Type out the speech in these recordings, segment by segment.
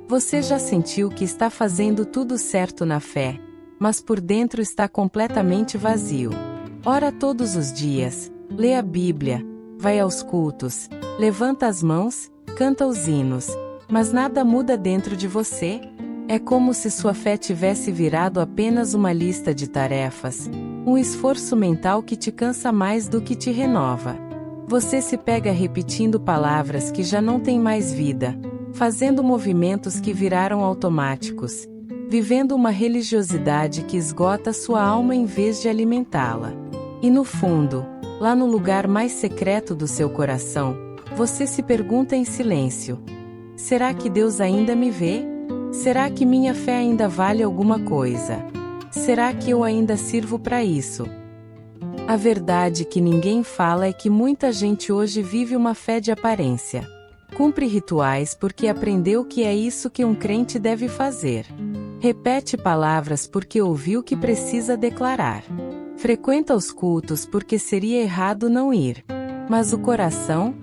Você já sentiu que está fazendo tudo certo na fé, mas por dentro está completamente vazio? Ora todos os dias, lê a Bíblia, vai aos cultos, levanta as mãos, canta os hinos, mas nada muda dentro de você? É como se sua fé tivesse virado apenas uma lista de tarefas, um esforço mental que te cansa mais do que te renova. Você se pega repetindo palavras que já não têm mais vida, fazendo movimentos que viraram automáticos, vivendo uma religiosidade que esgota sua alma em vez de alimentá-la. E no fundo, lá no lugar mais secreto do seu coração, você se pergunta em silêncio: será que Deus ainda me vê? Será que minha fé ainda vale alguma coisa? Será que eu ainda sirvo para isso? A verdade que ninguém fala é que muita gente hoje vive uma fé de aparência. Cumpre rituais porque aprendeu que é isso que um crente deve fazer. Repete palavras porque ouviu que precisa declarar. Frequenta os cultos porque seria errado não ir. Mas o coração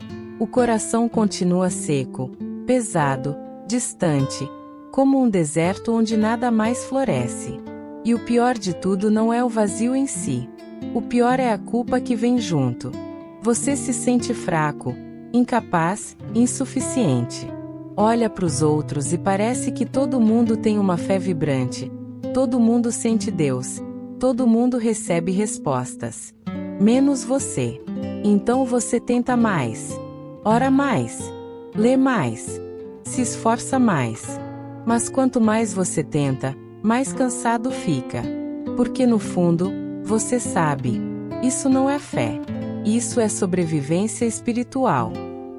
continua seco, pesado, distante, como um deserto onde nada mais floresce. E o pior de tudo não é o vazio em si. O pior é a culpa que vem junto. Você se sente fraco, incapaz, insuficiente. Olha para os outros e parece que todo mundo tem uma fé vibrante. Todo mundo sente Deus. Todo mundo recebe respostas. Menos você. Então você tenta mais. Ora mais. Lê mais. Se esforça mais. Mas quanto mais você tenta, mais cansado fica. Porque no fundo, você sabe, isso não é fé. Isso é sobrevivência espiritual.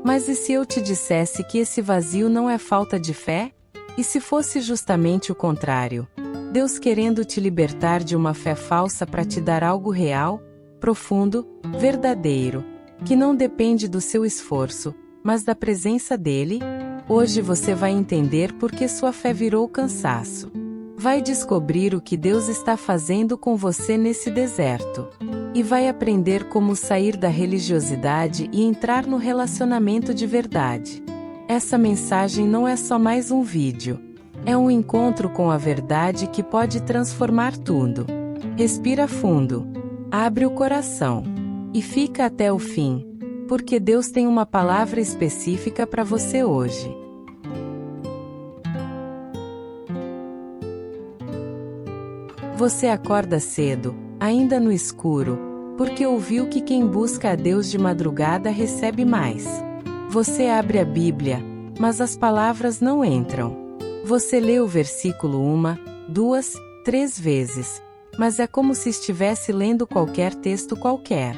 Mas e se eu te dissesse que esse vazio não é falta de fé? E se fosse justamente o contrário? Deus querendo te libertar de uma fé falsa para te dar algo real, profundo, verdadeiro, que não depende do seu esforço, mas da presença dele? Hoje você vai entender por que sua fé virou cansaço. Vai descobrir o que Deus está fazendo com você nesse deserto. E vai aprender como sair da religiosidade e entrar no relacionamento de verdade. Essa mensagem não é só mais um vídeo. É um encontro com a verdade que pode transformar tudo. Respira fundo. Abre o coração. E fica até o fim. Porque Deus tem uma palavra específica para você hoje. Você acorda cedo, ainda no escuro, porque ouviu que quem busca a Deus de madrugada recebe mais. Você abre a Bíblia, mas as palavras não entram. Você lê o versículo 1, 2, 3 vezes, mas é como se estivesse lendo qualquer texto qualquer.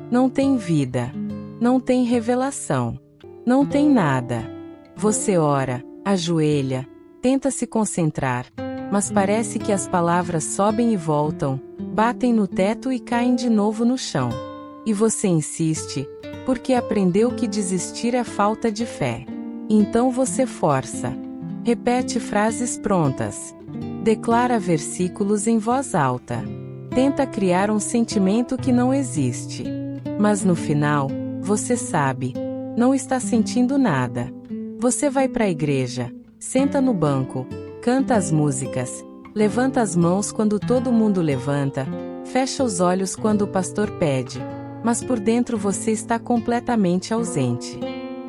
Não tem vida. Não tem revelação. Não tem nada. Você ora, ajoelha, tenta se concentrar, mas parece que as palavras sobem e voltam, batem no teto e caem de novo no chão. E você insiste, porque aprendeu que desistir é falta de fé. Então você força. Repete frases prontas. Declara versículos em voz alta. Tenta criar um sentimento que não existe. Mas no final, você sabe, não está sentindo nada. Você vai para a igreja, senta no banco, canta as músicas, levanta as mãos quando todo mundo levanta, fecha os olhos quando o pastor pede, mas por dentro você está completamente ausente.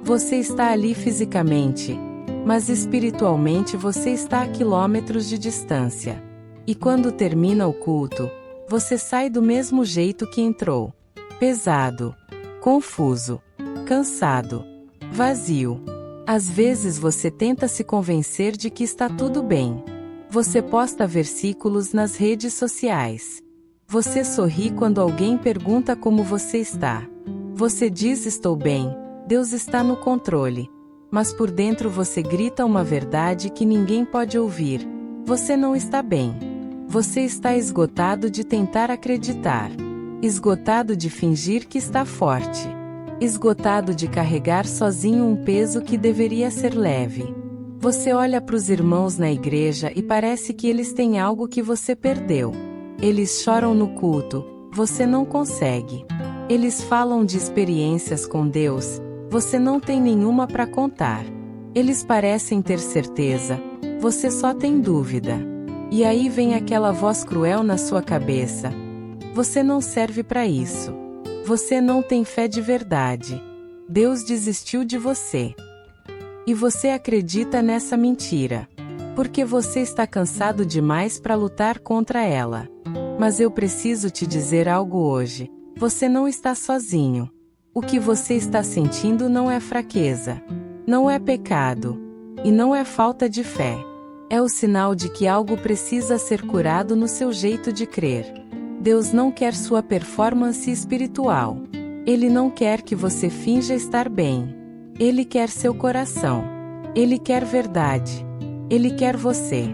Você está ali fisicamente, mas espiritualmente você está a quilômetros de distância. E quando termina o culto, você sai do mesmo jeito que entrou. Pesado, confuso, cansado, vazio. Às vezes você tenta se convencer de que está tudo bem. Você posta versículos nas redes sociais. Você sorri quando alguém pergunta como você está. Você diz estou bem, Deus está no controle. Mas por dentro você grita uma verdade que ninguém pode ouvir. Você não está bem. Você está esgotado de tentar acreditar. Esgotado de fingir que está forte. Esgotado de carregar sozinho um peso que deveria ser leve. Você olha para os irmãos na igreja e parece que eles têm algo que você perdeu. Eles choram no culto, você não consegue. Eles falam de experiências com Deus, você não tem nenhuma para contar. Eles parecem ter certeza, você só tem dúvida. E aí vem aquela voz cruel na sua cabeça. Você não serve para isso. Você não tem fé de verdade. Deus desistiu de você. E você acredita nessa mentira. Porque você está cansado demais para lutar contra ela. Mas eu preciso te dizer algo hoje. Você não está sozinho. O que você está sentindo não é fraqueza. Não é pecado. E não é falta de fé. É o sinal de que algo precisa ser curado no seu jeito de crer. Deus não quer sua performance espiritual. Ele não quer que você finja estar bem. Ele quer seu coração. Ele quer verdade. Ele quer você.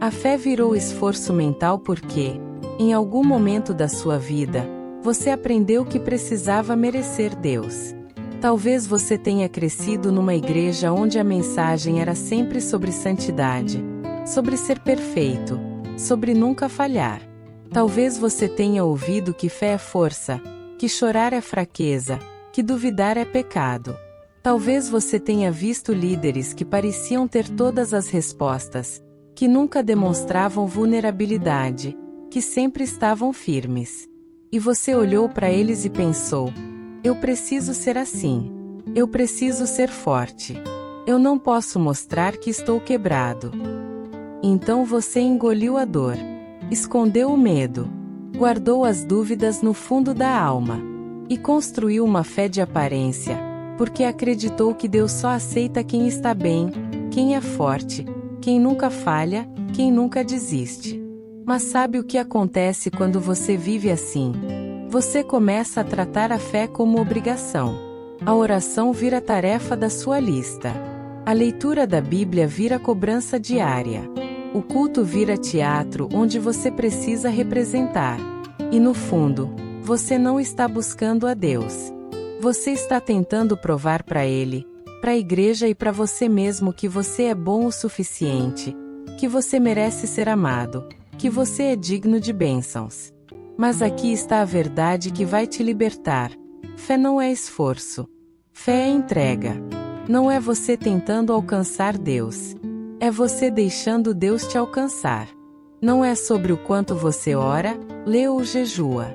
A fé virou esforço mental porque, em algum momento da sua vida, você aprendeu que precisava merecer Deus. Talvez você tenha crescido numa igreja onde a mensagem era sempre sobre santidade, sobre ser perfeito, sobre nunca falhar. Talvez você tenha ouvido que fé é força, que chorar é fraqueza, que duvidar é pecado. Talvez você tenha visto líderes que pareciam ter todas as respostas, que nunca demonstravam vulnerabilidade, que sempre estavam firmes. E você olhou para eles e pensou: eu preciso ser assim. Eu preciso ser forte. Eu não posso mostrar que estou quebrado. Então você engoliu a dor. Escondeu o medo. Guardou as dúvidas no fundo da alma. E construiu uma fé de aparência, porque acreditou que Deus só aceita quem está bem, quem é forte, quem nunca falha, quem nunca desiste. Mas sabe o que acontece quando você vive assim? Você começa a tratar a fé como obrigação. A oração vira tarefa da sua lista. A leitura da Bíblia vira cobrança diária. O culto vira teatro onde você precisa representar. E no fundo, você não está buscando a Deus. Você está tentando provar para Ele, para a igreja e para você mesmo que você é bom o suficiente, que você merece ser amado, que você é digno de bênçãos. Mas aqui está a verdade que vai te libertar. Fé não é esforço. Fé é entrega. Não é você tentando alcançar Deus. É você deixando Deus te alcançar. Não é sobre o quanto você ora, lê ou jejua.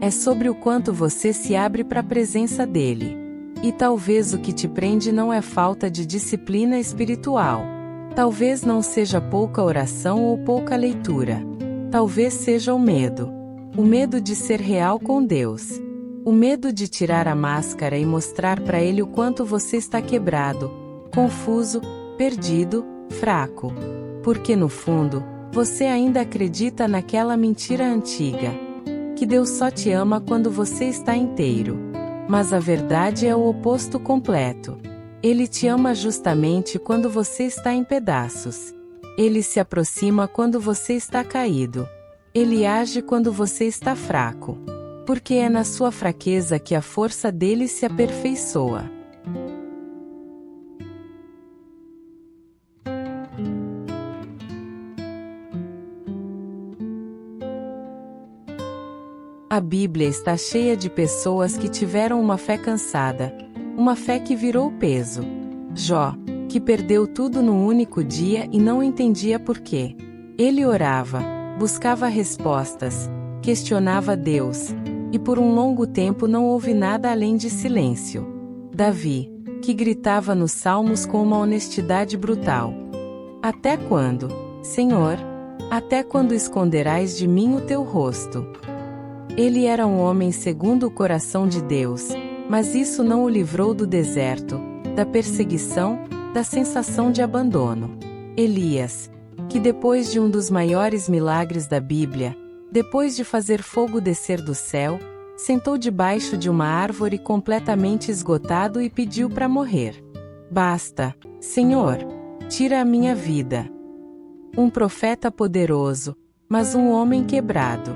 É sobre o quanto você se abre para a presença dele. E talvez o que te prende não é falta de disciplina espiritual. Talvez não seja pouca oração ou pouca leitura. Talvez seja o medo. O medo de ser real com Deus. O medo de tirar a máscara e mostrar para Ele o quanto você está quebrado, confuso, perdido, fraco. Porque no fundo, você ainda acredita naquela mentira antiga. Que Deus só te ama quando você está inteiro. Mas a verdade é o oposto completo. Ele te ama justamente quando você está em pedaços. Ele se aproxima quando você está caído. Ele age quando você está fraco. Porque é na sua fraqueza que a força dele se aperfeiçoa. A Bíblia está cheia de pessoas que tiveram uma fé cansada, uma fé que virou peso. Jó, que perdeu tudo num único dia e não entendia por quê. Ele orava, buscava respostas, questionava Deus, e por um longo tempo não houve nada além de silêncio. Davi, que gritava nos salmos com uma honestidade brutal: até quando, Senhor? Até quando esconderás de mim o teu rosto? Ele era um homem segundo o coração de Deus, mas isso não o livrou do deserto, da perseguição, da sensação de abandono. Elias, que depois de um dos maiores milagres da Bíblia, depois de fazer fogo descer do céu, sentou debaixo de uma árvore completamente esgotado e pediu para morrer. Basta, Senhor, tira a minha vida. Um profeta poderoso, mas um homem quebrado.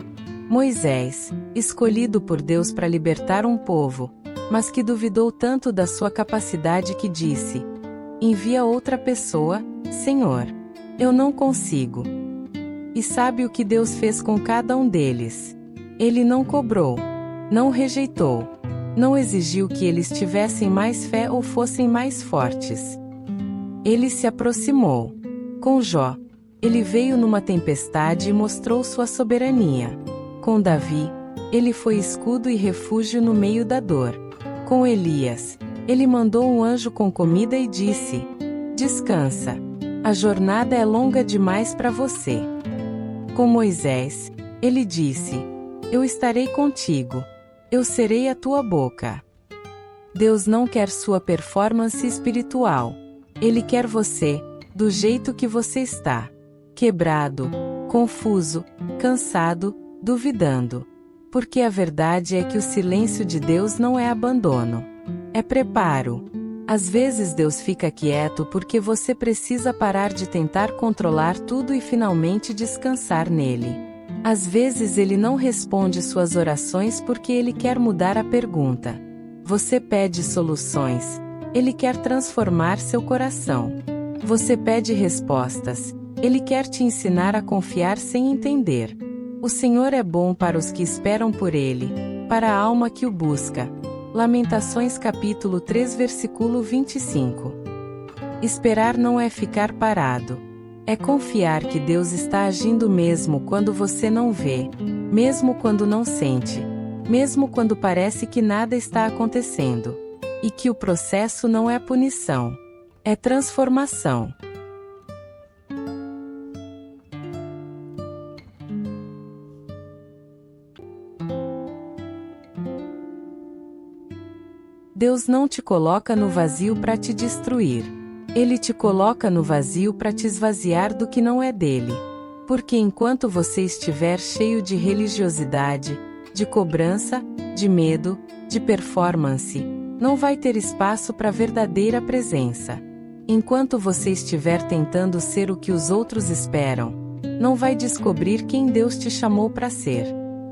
Moisés, escolhido por Deus para libertar um povo, mas que duvidou tanto da sua capacidade que disse: envia outra pessoa, Senhor. Eu não consigo. E sabe o que Deus fez com cada um deles? Ele não cobrou. Não rejeitou. Não exigiu que eles tivessem mais fé ou fossem mais fortes. Ele se aproximou. Com Jó, ele veio numa tempestade e mostrou sua soberania. Com Davi, ele foi escudo e refúgio no meio da dor. Com Elias, ele mandou um anjo com comida e disse: descansa. A jornada é longa demais para você. Com Moisés, ele disse: eu estarei contigo. Eu serei a tua boca. Deus não quer sua performance espiritual. Ele quer você, do jeito que você está. Quebrado, confuso, cansado, duvidando. Porque a verdade é que o silêncio de Deus não é abandono. É preparo. Às vezes Deus fica quieto porque você precisa parar de tentar controlar tudo e finalmente descansar nele. Às vezes Ele não responde suas orações porque Ele quer mudar a pergunta. Você pede soluções. Ele quer transformar seu coração. Você pede respostas. Ele quer te ensinar a confiar sem entender. O Senhor é bom para os que esperam por Ele, para a alma que o busca. Lamentações capítulo 3 versículo 25. Esperar não é ficar parado. É confiar que Deus está agindo mesmo quando você não vê, mesmo quando não sente, mesmo quando parece que nada está acontecendo. E que o processo não é punição. É transformação. Deus não te coloca no vazio para te destruir. Ele te coloca no vazio para te esvaziar do que não é dele. Porque enquanto você estiver cheio de religiosidade, de cobrança, de medo, de performance, não vai ter espaço para a verdadeira presença. Enquanto você estiver tentando ser o que os outros esperam, não vai descobrir quem Deus te chamou para ser.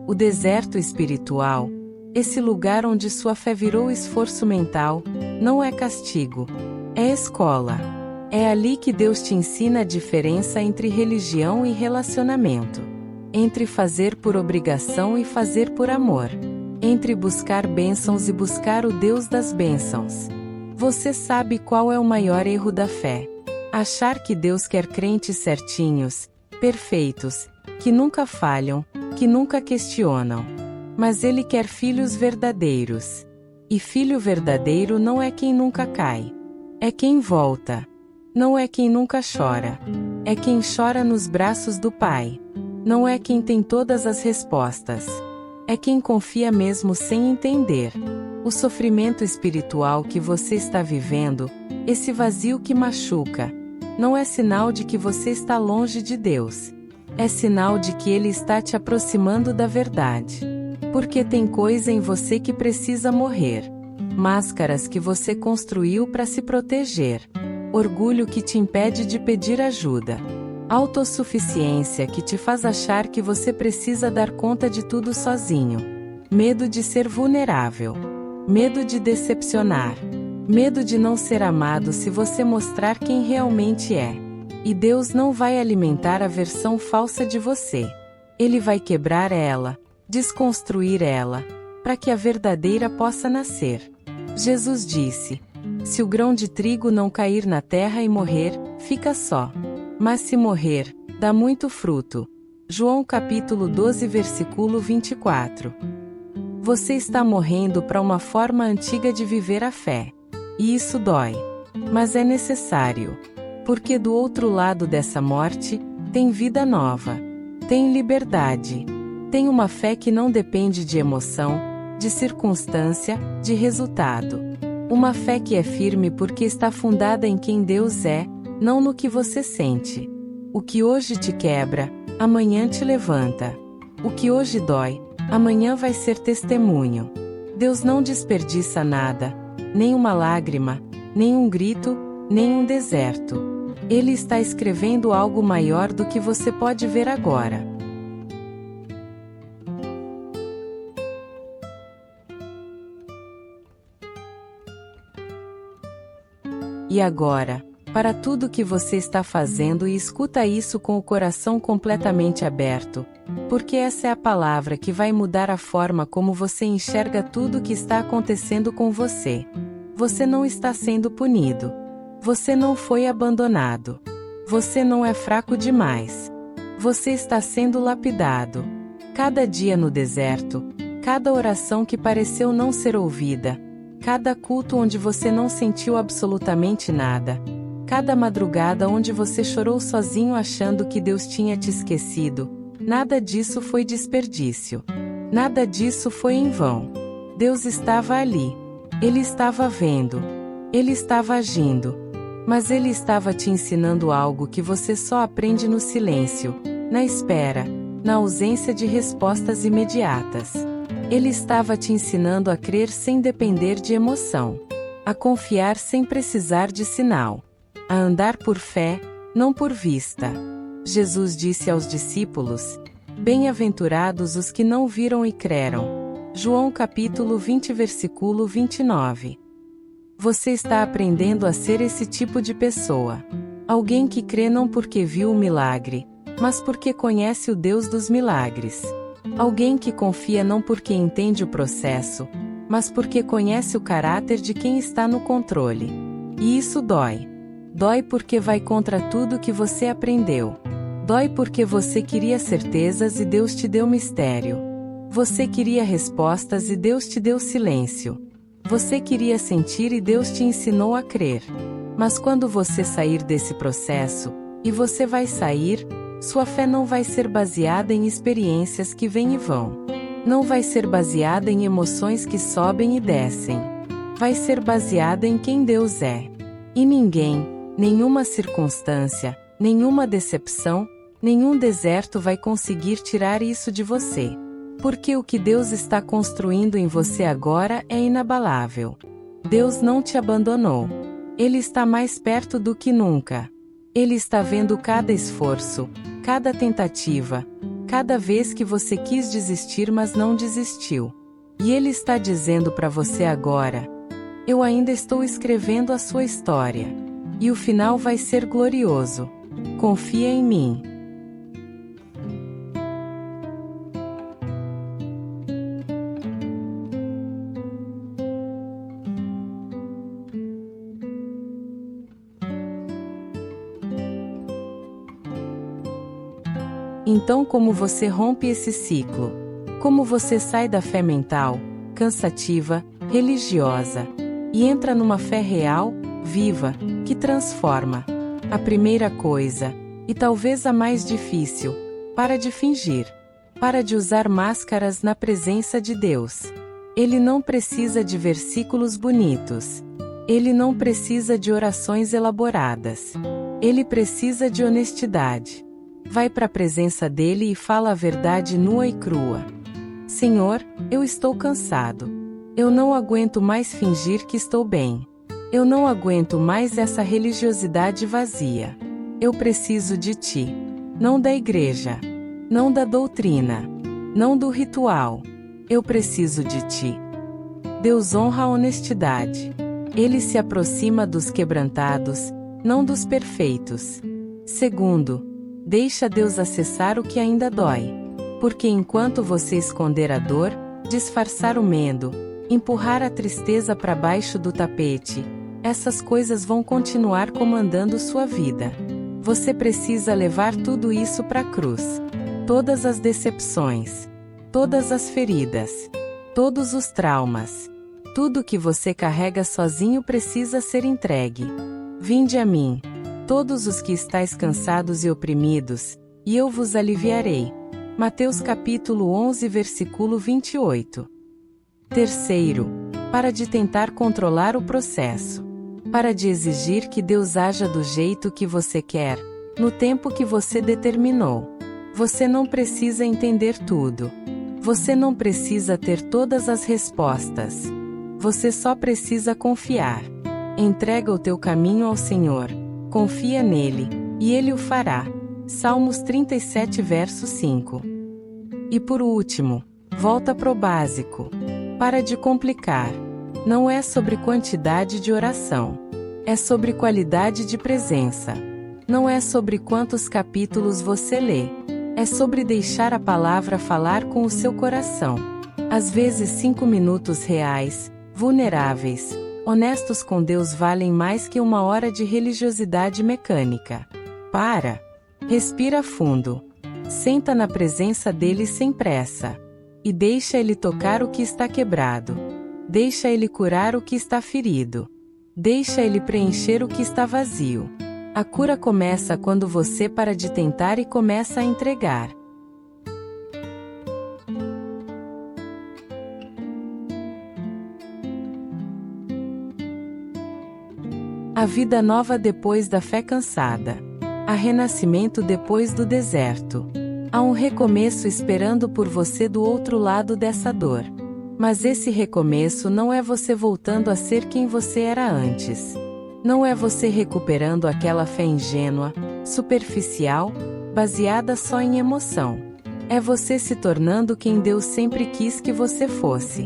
O deserto espiritual, esse lugar onde sua fé virou esforço mental, não é castigo. É escola. É ali que Deus te ensina a diferença entre religião e relacionamento. Entre fazer por obrigação e fazer por amor. Entre buscar bênçãos e buscar o Deus das bênçãos. Você sabe qual é o maior erro da fé? Achar que Deus quer crentes certinhos, perfeitos, que nunca falham, que nunca questionam. Mas Ele quer filhos verdadeiros. E filho verdadeiro não é quem nunca cai. É quem volta. Não é quem nunca chora. É quem chora nos braços do Pai. Não é quem tem todas as respostas. É quem confia mesmo sem entender. O sofrimento espiritual que você está vivendo, esse vazio que machuca, não é sinal de que você está longe de Deus. É sinal de que Ele está te aproximando da verdade. Porque tem coisa em você que precisa morrer. Máscaras que você construiu para se proteger. Orgulho que te impede de pedir ajuda. Autossuficiência que te faz achar que você precisa dar conta de tudo sozinho. Medo de ser vulnerável. Medo de decepcionar. Medo de não ser amado se você mostrar quem realmente é. E Deus não vai alimentar a versão falsa de você. Ele vai quebrar ela, desconstruir ela, para que a verdadeira possa nascer. Jesus disse: se o grão de trigo não cair na terra e morrer, fica só. Mas se morrer, dá muito fruto. João capítulo 12 versículo 24. Você está morrendo para uma forma antiga de viver a fé. E isso dói. Mas é necessário. Porque do outro lado dessa morte, tem vida nova. Tem liberdade. Tem uma fé que não depende de emoção, de circunstância, de resultado. Uma fé que é firme porque está fundada em quem Deus é, não no que você sente. O que hoje te quebra, amanhã te levanta. O que hoje dói, amanhã vai ser testemunho. Deus não desperdiça nada, nem uma lágrima, nem um grito, nem um deserto. Ele está escrevendo algo maior do que você pode ver agora. E agora, para tudo que você está fazendo e escuta isso com o coração completamente aberto, Porque essa é a palavra que vai mudar a forma como você enxerga tudo o que está acontecendo com você. Você não está sendo punido. Você não foi abandonado. Você não é fraco demais. Você está sendo lapidado. Cada dia no deserto, cada oração que pareceu não ser ouvida, cada culto onde você não sentiu absolutamente nada, cada madrugada onde você chorou sozinho achando que Deus tinha te esquecido, nada disso foi desperdício. Nada disso foi em vão. Deus estava ali. Ele estava vendo. Ele estava agindo. Mas Ele estava te ensinando algo que você só aprende no silêncio, na espera, na ausência de respostas imediatas. Ele estava te ensinando a crer sem depender de emoção, a confiar sem precisar de sinal, a andar por fé, não por vista. Jesus disse aos discípulos: Bem-aventurados os que não viram e creram. João capítulo 20 versículo 29. Você está aprendendo a ser esse tipo de pessoa. Alguém que crê não porque viu o milagre, mas porque conhece o Deus dos milagres. Alguém que confia não porque entende o processo, mas porque conhece o caráter de quem está no controle. E isso dói. Dói porque vai contra tudo que você aprendeu. Dói porque você queria certezas e Deus te deu mistério. Você queria respostas e Deus te deu silêncio. Você queria sentir e Deus te ensinou a crer. Mas quando você sair desse processo, e você vai sair, sua fé não vai ser baseada em experiências que vêm e vão. Não vai ser baseada em emoções que sobem e descem. Vai ser baseada em quem Deus é. E ninguém, nenhuma circunstância, nenhuma decepção, nenhum deserto vai conseguir tirar isso de você. Porque o que Deus está construindo em você agora é inabalável. Deus não te abandonou. Ele está mais perto do que nunca. Ele está vendo cada esforço, cada tentativa, cada vez que você quis desistir mas não desistiu. E Ele está dizendo para você agora: eu ainda estou escrevendo a sua história. E o final vai ser glorioso. Confia em mim. Então, como você rompe esse ciclo? Como você sai da fé mental, cansativa, religiosa, e entra numa fé real, viva, que transforma? A primeira coisa, e talvez a mais difícil, para de fingir. Para de usar máscaras na presença de Deus. Ele não precisa de versículos bonitos. Ele não precisa de orações elaboradas. Ele precisa de honestidade. Vai para a presença dele e fala a verdade nua e crua. Senhor, eu estou cansado. Eu não aguento mais fingir que estou bem. Eu não aguento mais essa religiosidade vazia. Eu preciso de ti. Não da igreja. Não da doutrina. Não do ritual. Eu preciso de ti. Deus honra a honestidade. Ele se aproxima dos quebrantados, não dos perfeitos. Segundo, deixa Deus acessar o que ainda dói. Porque enquanto você esconder a dor, disfarçar o medo, empurrar a tristeza para baixo do tapete, essas coisas vão continuar comandando sua vida. Você precisa levar tudo isso para a cruz. Todas as decepções, todas as feridas, todos os traumas, tudo que você carrega sozinho precisa ser entregue. Vinde a mim, todos os que estáis cansados e oprimidos, e eu vos aliviarei. Mateus capítulo 11 versículo 28. Terceiro, para de tentar controlar o processo. Para de exigir que Deus haja do jeito que você quer, no tempo que você determinou. Você não precisa entender tudo. Você não precisa ter todas as respostas. Você só precisa confiar. Entrega o teu caminho ao Senhor. Confia nele, e ele o fará. Salmos 37 verso 5. E por último, volta pro básico. Para de complicar. Não é sobre quantidade de oração. É sobre qualidade de presença. Não é sobre quantos capítulos você lê. É sobre deixar a palavra falar com o seu coração. Às vezes 5 minutos reais, vulneráveis, honestos com Deus valem mais que 1 hora de religiosidade mecânica. Para. Respira fundo. Senta na presença dele sem pressa. E deixa ele tocar o que está quebrado. Deixa ele curar o que está ferido. Deixa ele preencher o que está vazio. A cura começa quando você para de tentar e começa a entregar. A vida nova depois da fé cansada. Há renascimento depois do deserto. Há um recomeço esperando por você do outro lado dessa dor. Mas esse recomeço não é você voltando a ser quem você era antes. Não é você recuperando aquela fé ingênua, superficial, baseada só em emoção. É você se tornando quem Deus sempre quis que você fosse.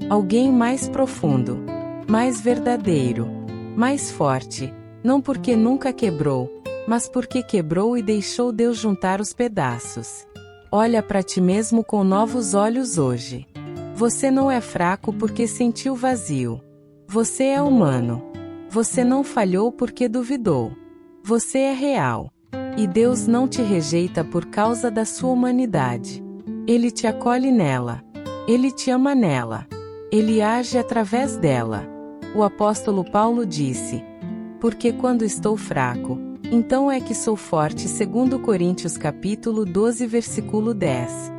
Alguém mais profundo, mais verdadeiro, mais forte, não porque nunca quebrou, mas porque quebrou e deixou Deus juntar os pedaços. Olha para ti mesmo com novos olhos hoje. Você não é fraco porque sentiu vazio. Você é humano. Você não falhou porque duvidou. Você é real. E Deus não te rejeita por causa da sua humanidade. Ele te acolhe nela. Ele te ama nela. Ele age através dela. O apóstolo Paulo disse: porque quando estou fraco, então é que sou forte, segundo Coríntios capítulo 12 versículo 10.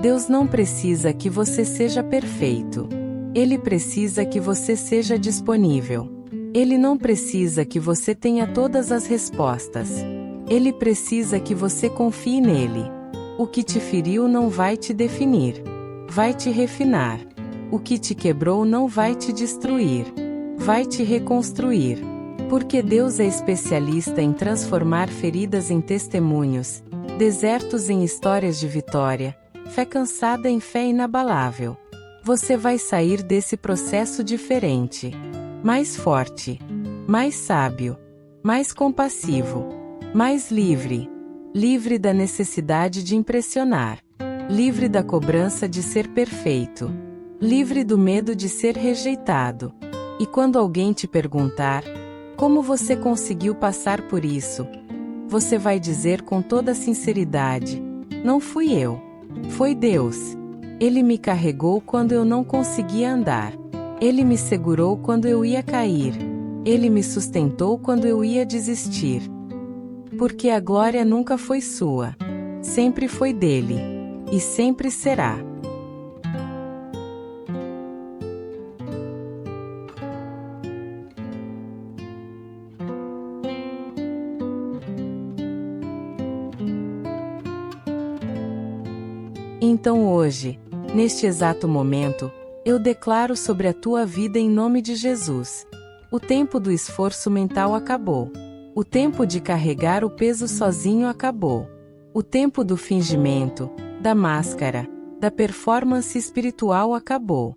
Deus não precisa que você seja perfeito. Ele precisa que você seja disponível. Ele não precisa que você tenha todas as respostas. Ele precisa que você confie nele. O que te feriu não vai te definir. Vai te refinar. O que te quebrou não vai te destruir. Vai te reconstruir. Porque Deus é especialista em transformar feridas em testemunhos, desertos em histórias de vitória, fé cansada em fé inabalável. Você vai sair desse processo diferente. Mais forte, mais sábio, mais compassivo, mais livre. Livre da necessidade de impressionar. Livre da cobrança de ser perfeito. Livre do medo de ser rejeitado. E quando alguém te perguntar, como você conseguiu passar por isso? Você vai dizer com toda sinceridade: não fui eu. Foi Deus. Ele me carregou quando eu não conseguia andar. Ele me segurou quando eu ia cair. Ele me sustentou quando eu ia desistir. Porque a glória nunca foi sua. Sempre foi dele. E sempre será. Então hoje, neste exato momento, eu declaro sobre a tua vida em nome de Jesus. O tempo do esforço mental acabou. O tempo de carregar o peso sozinho acabou. O tempo do fingimento, da máscara, da performance espiritual acabou.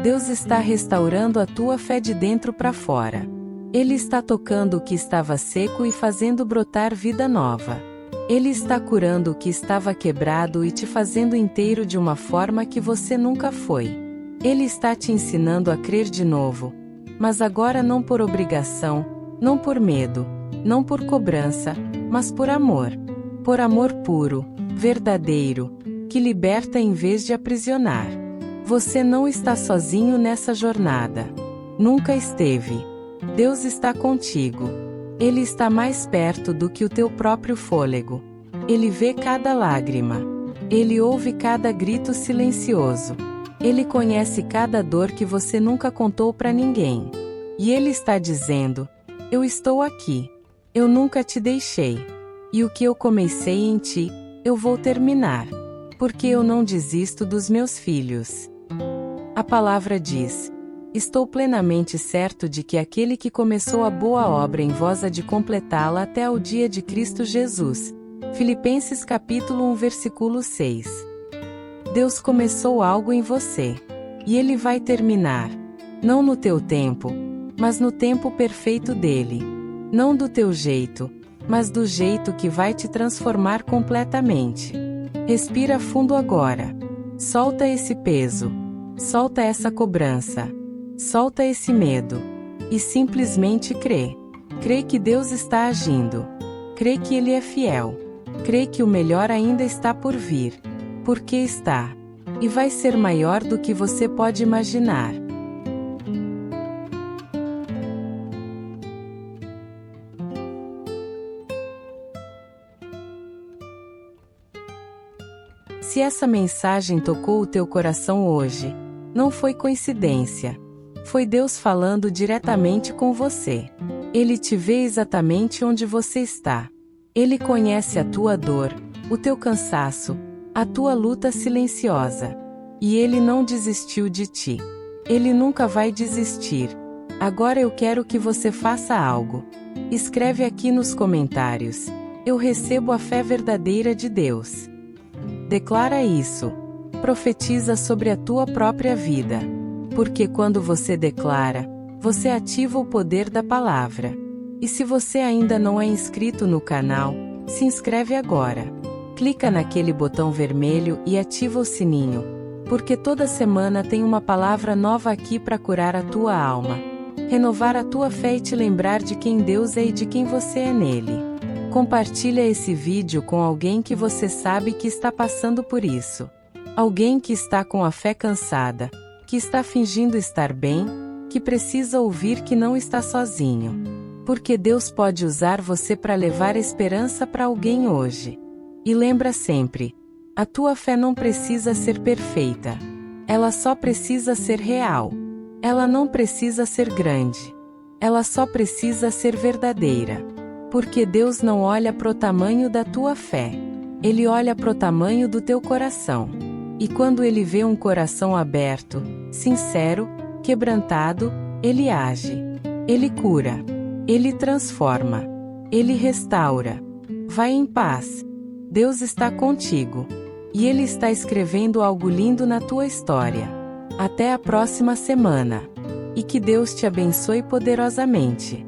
Deus está restaurando a tua fé de dentro para fora. Ele está tocando o que estava seco e fazendo brotar vida nova. Ele está curando o que estava quebrado e te fazendo inteiro de uma forma que você nunca foi. Ele está te ensinando a crer de novo. Mas agora não por obrigação, não por medo, não por cobrança, mas por amor. Por amor puro, verdadeiro, que liberta em vez de aprisionar. Você não está sozinho nessa jornada. Nunca esteve. Deus está contigo. Ele está mais perto do que o teu próprio fôlego. Ele vê cada lágrima. Ele ouve cada grito silencioso. Ele conhece cada dor que você nunca contou para ninguém. E Ele está dizendo: eu estou aqui. Eu nunca te deixei. E o que eu comecei em ti, eu vou terminar. Porque eu não desisto dos meus filhos. A palavra diz: estou plenamente certo de que aquele que começou a boa obra em vós há de completá-la até ao dia de Cristo Jesus. Filipenses capítulo 1 versículo 6. Deus começou algo em você. E Ele vai terminar. Não no teu tempo, mas no tempo perfeito dele. Não do teu jeito, mas do jeito que vai te transformar completamente. Respira fundo agora. Solta esse peso. Solta essa cobrança. Solta esse medo. E simplesmente crê. Crê que Deus está agindo. Crê que Ele é fiel. Crê que o melhor ainda está por vir. Porque está. E vai ser maior do que você pode imaginar. Se essa mensagem tocou o teu coração hoje, não foi coincidência. Foi Deus falando diretamente com você. Ele te vê exatamente onde você está. Ele conhece a tua dor, o teu cansaço, a tua luta silenciosa. E Ele não desistiu de ti. Ele nunca vai desistir. Agora eu quero que você faça algo. Escreve aqui nos comentários: eu recebo a fé verdadeira de Deus. Declara isso. Profetiza sobre a tua própria vida. Porque quando você declara, você ativa o poder da palavra. E se você ainda não é inscrito no canal, se inscreve agora. Clica naquele botão vermelho e ativa o sininho. Porque toda semana tem uma palavra nova aqui para curar a tua alma, renovar a tua fé e te lembrar de quem Deus é e de quem você é nele. Compartilha esse vídeo com alguém que você sabe que está passando por isso. Alguém que está com a fé cansada, que está fingindo estar bem, que precisa ouvir que não está sozinho. Porque Deus pode usar você para levar esperança para alguém hoje. E lembra sempre, a tua fé não precisa ser perfeita. Ela só precisa ser real. Ela não precisa ser grande. Ela só precisa ser verdadeira. Porque Deus não olha pro tamanho da tua fé. Ele olha pro tamanho do teu coração. E quando Ele vê um coração aberto, sincero, quebrantado, Ele age. Ele cura. Ele transforma. Ele restaura. Vai em paz. Deus está contigo. E Ele está escrevendo algo lindo na tua história. Até a próxima semana. E que Deus te abençoe poderosamente.